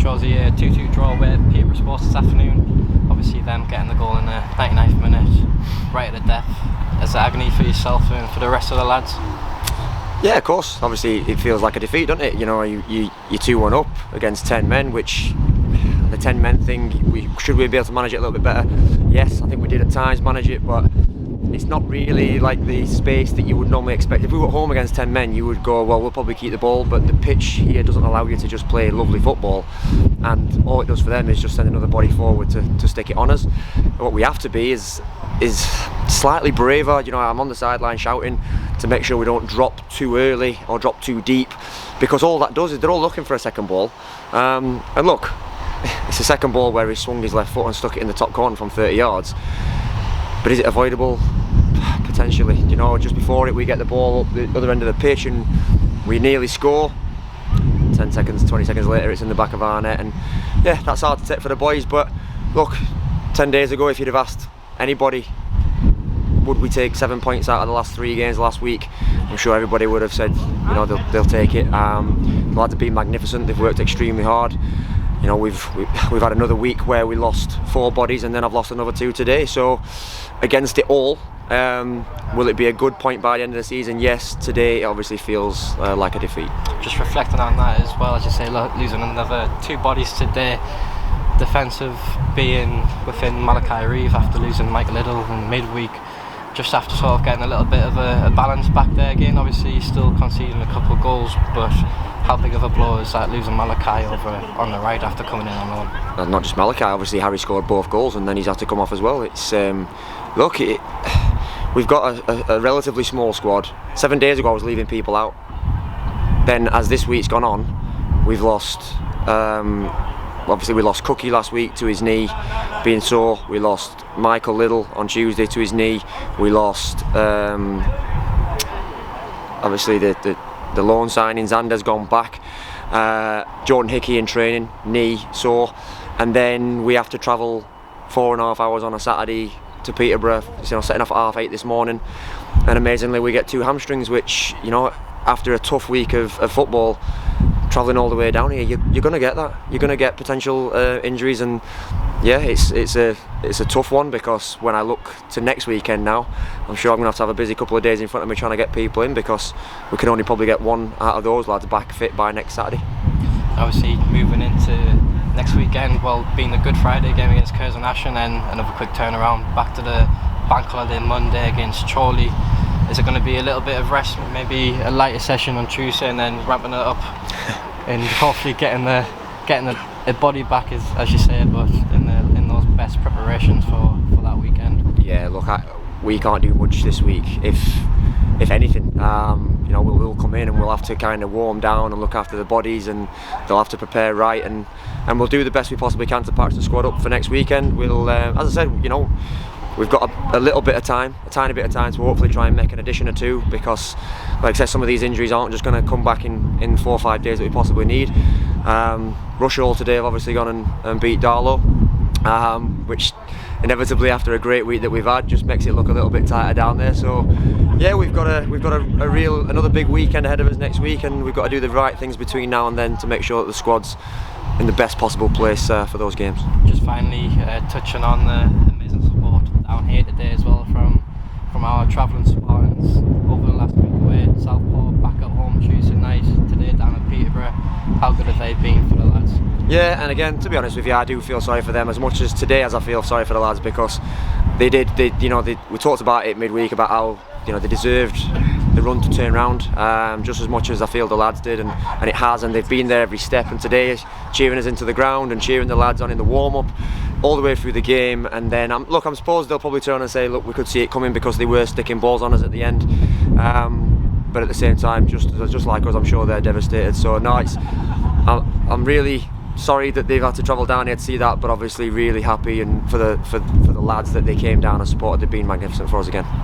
Shaw's a 2-2 draw with Peterborough Sports this afternoon. Obviously them getting the goal in the 99th minute, right at the death. Is it agony for yourself and for the rest of the lads? Yeah, of course. Obviously it feels like a defeat, doesn't it? You know, you're 2-1 up against 10 men, which the 10 men thing, should we be able to manage it a little bit better? Yes, I think we did at times manage it, but it's not really like the space that you would normally expect. If we were at home against 10 men, you would go, well, we'll probably keep the ball, but the pitch here doesn't allow you to just play lovely football, and all it does for them is just send another body forward to stick it on us. What we have to be is slightly braver. You know, I'm on the sideline shouting to make sure we don't drop too early or drop too deep, because all that does is they're all looking for a second ball, and look, it's a second ball where he swung his left foot and stuck it in the top corner from 30 yards. But is it avoidable? Potentially. You know, just before it we get the ball up the other end of the pitch and we nearly score. 10 seconds, 20 seconds later it's in the back of our net, and yeah, that's hard to take for the boys. But look, 10 days ago if you'd have asked anybody would we take 7 points out of the last 3 games last week, I'm sure everybody would have said, you know, they'll take it. The lads have been magnificent, they've worked extremely hard. You know, we've had another week where we lost 4 bodies and then I've lost another 2 today. So against it all, will it be a good point by the end of the season? Yes, today it obviously feels like a defeat. Just reflecting on that as well, as you say, losing another 2 bodies today, defensive being within Malachi Reeve after losing Mike Little in midweek, just after sort of getting a little bit of a balance back there again. Obviously still conceding a couple of goals, but how big of a blow is that losing Malachi over on the right after coming in on loan? And not just Malachi, obviously Harry scored both goals and then he's had to come off as well. It's look, we've got a relatively small squad. 7 days ago I was leaving people out. Then as this week's gone on, we've lost obviously we lost Cookie last week to his knee being sore. We lost Michael Little on Tuesday to his knee. We lost obviously the loan signing, Xander's gone back. Jordan Hickey in training, knee sore, and then we have to travel 4.5 hours on a Saturday to Peterborough, you know, setting off at 8:30 this morning, and amazingly we get 2 hamstrings, which, you know, after a tough week of football, travelling all the way down here, you're going to get that. You're going to get potential injuries, and yeah, it's a tough one, because when I look to next weekend now, I'm sure I'm going to have a busy couple of days in front of me trying to get people in, because we can only probably get 1 out of those lads back fit by next Saturday. Obviously moving into next weekend, well, being the Good Friday game against Curzon Ash and then another quick turnaround back to the bank holiday Monday against Chorley. Is it going to be a little bit of rest, maybe a lighter session on Tuesday and then ramping it up and hopefully getting the body back, as you say, but in those best preparations for that weekend? Yeah, look, we can't do much this week. If anything, you know, we'll come in and we'll have to kind of warm down and look after the bodies, and they'll have to prepare right, and we'll do the best we possibly can to patch the squad up for next weekend. We'll, as I said, you know, we've got a little bit of time, a tiny bit of time to hopefully try and make an addition or 2, because, like I said, some of these injuries aren't just going to come back in 4 or 5 days that we possibly need. Rushall today have obviously gone and beat Darlow, which inevitably after a great week that we've had just makes it look a little bit tighter down there. So yeah, we've got another big weekend ahead of us next week, and we've got to do the right things between now and then to make sure that the squad's in the best possible place for those games. Just finally touching on the amazing support down here today as well from our travelling Spartans over the last week away at Southport, back at home Tuesday night, today down at Peterborough. How good have they been for the lads? Yeah, and again, to be honest with you, I do feel sorry for them as much as today as I feel sorry for the lads, because we talked about it midweek about how, you know, they deserved the run to turn around just as much as I feel the lads did, and it has, and they've been there every step, and today cheering us into the ground and cheering the lads on in the warm-up all the way through the game. And then I suppose they'll probably turn and say, look, we could see it coming because they were sticking balls on us at the end, but at the same time, just like us, I'm sure they're devastated. So no, I'm really sorry that they've had to travel down here to see that, but obviously really happy and for the lads that they came down and supported. They've been magnificent for us again.